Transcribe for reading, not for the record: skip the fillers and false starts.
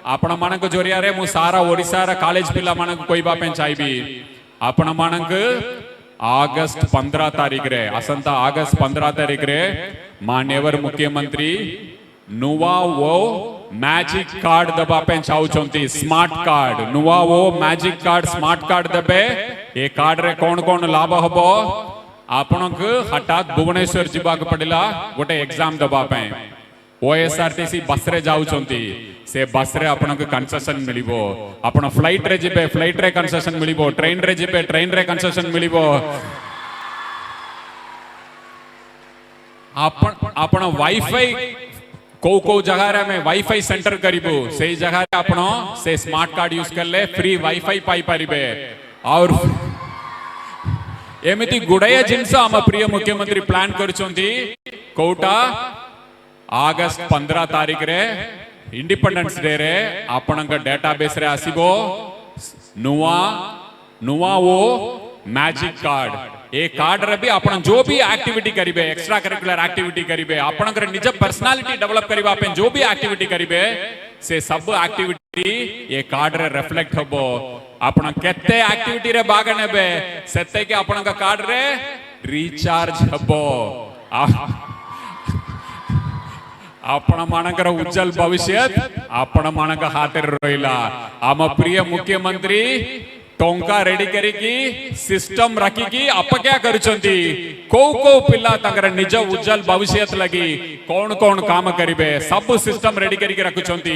आपण मानक जोरिया रे मु सारा ओडिसा रा कॉलेज पिला मानक कोइबा पे चाहबी आपण मानक अगस्त 15 तारीख रे असंता अगस्त 15 तारीख रे माननीय मुख्यमंत्री नुवा वो मैजिक कार्ड दबा पे चाहूचंती स्मार्ट कार्ड नुवा वो मैजिक कार्ड स्मार्ट कार्ड दबे ए कार्ड रे कौन कौन लाभ हबो आपनक हठात भुवनेश्वर जीवाक पड़िला गोटे एग्जाम दबा पे ओएसआरटीसी बस रे जाउचंती से बस रे आपनक कंसेशन मिलिबो आपण फ्लाइट रे जिबे फ्लाइट रे कंसेशन मिलिबो ट्रेन रे जिबे ट्रेन रे कंसेशन मिलिबो आपण वाईफाई को जगह रे में वाईफाई सेंटर करिबो से जगह रे आपण से स्मार्ट कार्ड यूज कर ले फ्री वाईफाई पाई परिबे और एमिति गुड़ाए जिनस आम प्रिय मुख्यमंत्री प्लान करछंती कोटा अगस्त 15 तारीख रे इंडिपेंडेंस डे रे आपनक डेटाबेस रे आसीबो नुवा नुवा वो मैजिक कार्ड ए कार्ड रे भी आपण जो भी एक्टिविटी करिबे एक्स्ट्रा करिकुलर एक्टिविटी करिबे आपनकर निज पर्सनालिटी डेवलप करिबा पे जो भी एक्टिविटी करिबे से सब एक्टिविटी ए कार्ड रे रिफ्लेक्ट हबो आपण केते एक्टिविटी रे भाग नेबे सेते के आपनक कार्ड रे रिचार्ज हबो आपण मानकर उज्जवल भविष्य आपण मानक हाथ रे रहिला आम प्रिय मुख्यमंत्री टोंका रेडी करिकी सिस्टम रखिकी आप क्या करछंती को पिला तंकर निज उज्जवल भविष्य लगी कौन कौन काम करिवे सब सिस्टम रेडी करिकी रखुछंती।